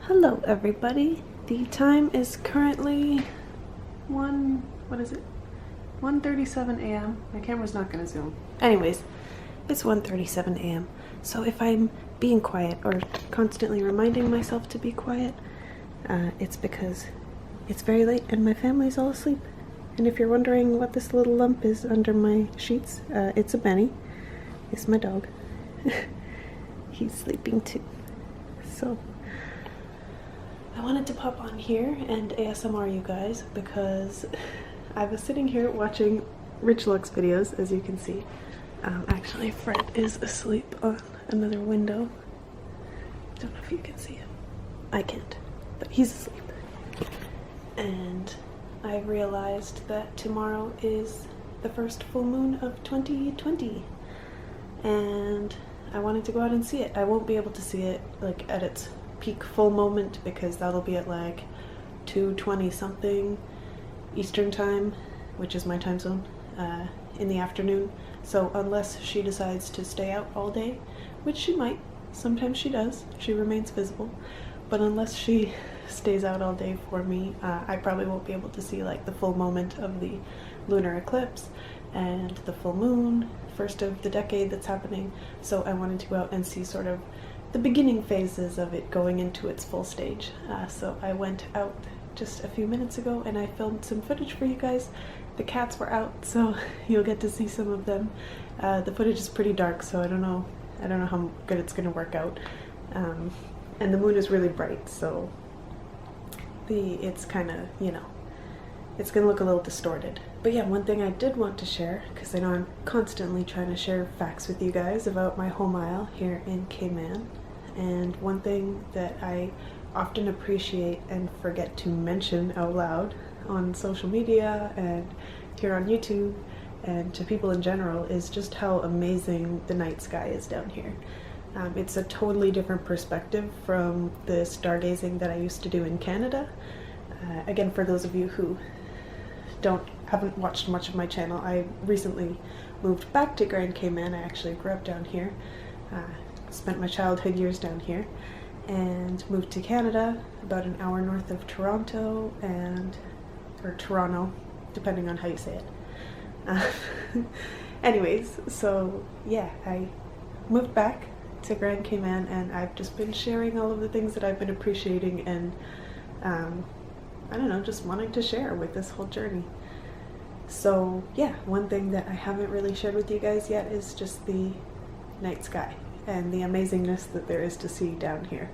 Hello everybody. The time is currently 1:37 a.m. My camera's not gonna zoom. Anyways, it's 1:37 a.m. So if I'm being quiet or constantly reminding myself to be quiet, it's because it's very late and my family's all asleep. And if you're wondering what this little lump is under my sheets, it's a Benny. It's my dog. He's sleeping too. So I wanted to pop on here and ASMR you guys because I was sitting here watching Rich Lux videos, as you can see. Actually, Fred is asleep on another window. Don't know if you can see him. I can't, but he's asleep. And I realized that tomorrow is the first full moon of 2020. And I wanted to go out and see it. I won't be able to see it like at its peak full moment because that'll be at like 2:20 something Eastern time, which is my time zone, in the afternoon. So unless she decides to stay out all day, which she might, sometimes she does, she remains visible, but unless she stays out all day for me, I probably won't be able to see like the full moment of the lunar eclipse and the full moon, first of the decade that's happening. So I wanted to go out and see sort of the beginning phases of it going into its full stage. So I went out just a few minutes ago and I filmed some footage for you guys. The cats were out, so you'll get to see some of them. The footage is pretty dark, so I don't know how good it's gonna work out. And the moon is really bright, so it's kind of, you know, it's gonna look a little distorted. But yeah, one thing I did want to share, because I know I'm constantly trying to share facts with you guys about my home isle here in Cayman, and one thing that I often appreciate and forget to mention out loud on social media and here on YouTube and to people in general is just how amazing the night sky is down here. It's a totally different perspective from the stargazing that I used to do in Canada. Again, for those of you who haven't watched much of my channel, I recently moved back to Grand Cayman. I actually grew up down here, spent my childhood years down here, and moved to Canada, about an hour north of Toronto, or Toronto, depending on how you say it. Anyways, so yeah, I moved back to Grand Cayman and I've just been sharing all of the things that I've been appreciating and I don't know, just wanting to share with this whole journey. So yeah, one thing that I haven't really shared with you guys yet is just the night sky and the amazingness that there is to see down here.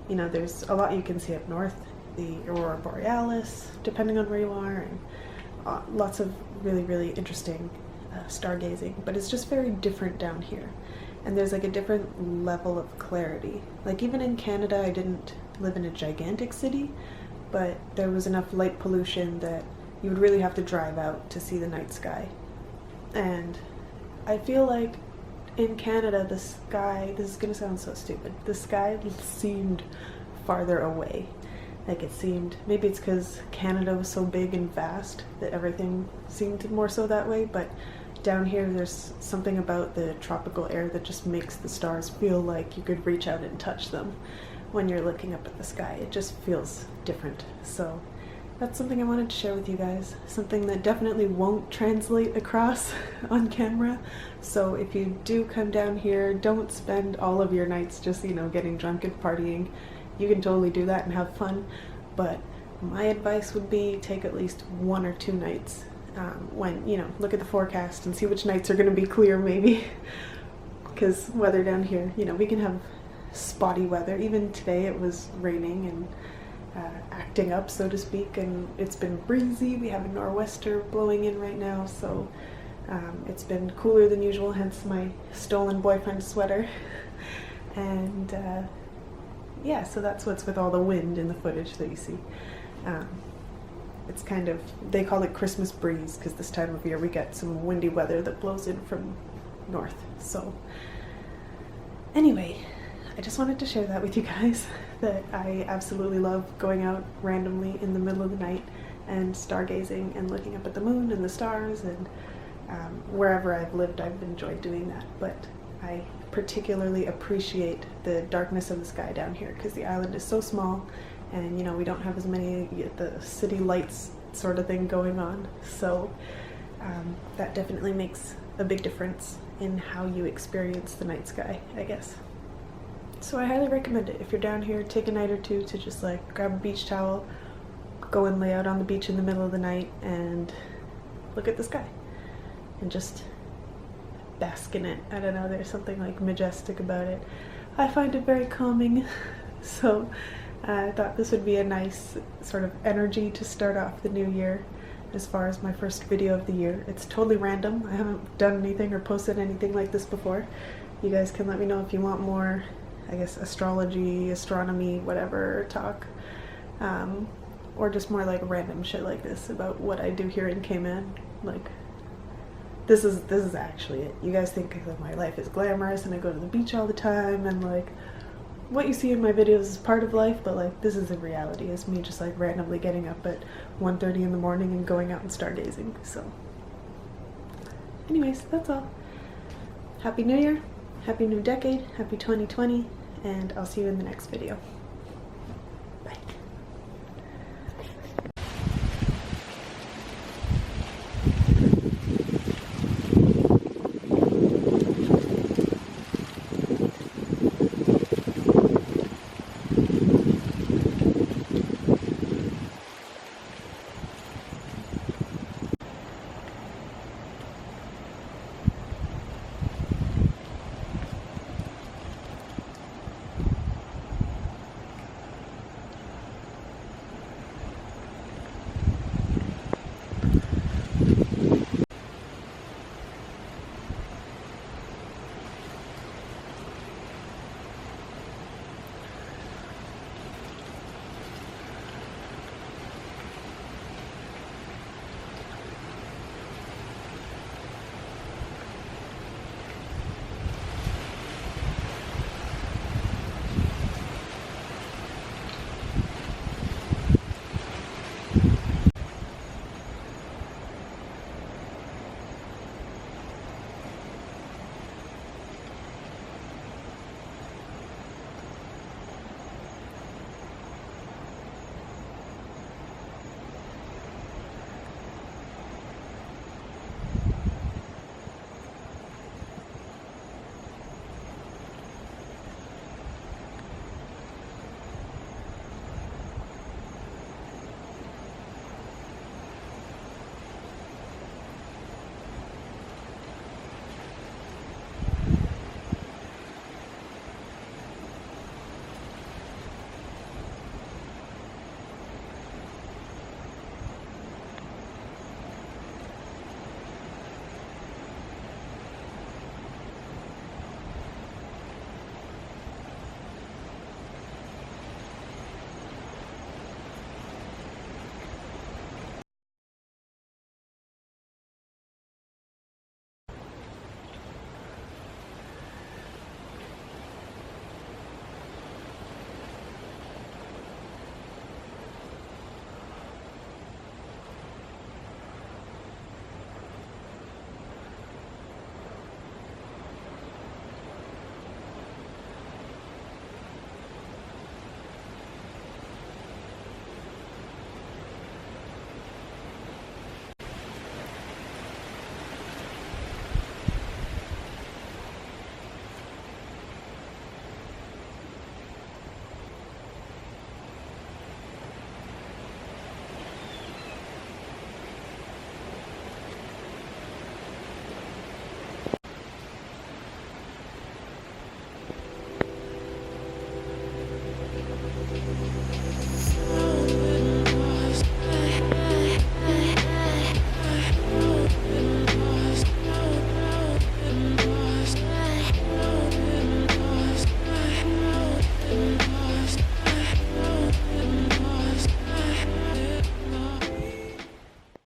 You know, there's a lot you can see up north, the aurora borealis, depending on where you are, and lots of really, really interesting stargazing, but it's just very different down here. And there's like a different level of clarity. Like even in Canada, I didn't live in a gigantic city, but there was enough light pollution that you would really have to drive out to see the night sky. And I feel like in Canada, the sky, this is gonna sound so stupid, the sky seemed farther away. Like it seemed, maybe it's because Canada was so big and vast that everything seemed more so that way, but down here there's something about the tropical air that just makes the stars feel like you could reach out and touch them when you're looking up at the sky. It just feels different. So that's something I wanted to share with you guys. Something that definitely won't translate across on camera. So if you do come down here, don't spend all of your nights just, you know, getting drunk and partying. You can totally do that and have fun, but my advice would be take at least 1 or 2 nights when, you know, look at the forecast and see which nights are going to be clear maybe, because weather down here, you know, we can have spotty weather. Even today it was raining and acting up, so to speak, and it's been breezy. We have a nor'wester blowing in right now, so it's been cooler than usual, hence my stolen boyfriend sweater. And yeah, so that's what's with all the wind in the footage that you see. It's kind of, they call it Christmas breeze because this time of year we get some windy weather that blows in from north. So anyway, I just wanted to share that with you guys, that I absolutely love going out randomly in the middle of the night and stargazing and looking up at the moon and the stars, and wherever I've lived I've enjoyed doing that, but I particularly appreciate the darkness of the sky down here, because the island is so small, and you know, we don't have as many the city lights sort of thing going on, so that definitely makes a big difference in how you experience the night sky, I guess. So I highly recommend it. If you're down here, take a night or two to just like grab a beach towel, go and lay out on the beach in the middle of the night and look at the sky and just bask in it. I don't know, there's something like majestic about it. I find it very calming, so I thought this would be a nice sort of energy to start off the new year as far as my first video of the year. It's totally random. I haven't done anything or posted anything like this before. You guys can let me know if you want more, I guess, astrology, astronomy, whatever talk, or just more like random shit like this about what I do here in Cayman. Like, this is actually it. You guys think that my life is glamorous and I go to the beach all the time and like what you see in my videos is part of life, but like this is the reality. It's me just like randomly getting up at 1:30 in the morning and going out and stargazing. So anyways, that's all. Happy New Year, happy new decade, happy 2020, and I'll see you in the next video.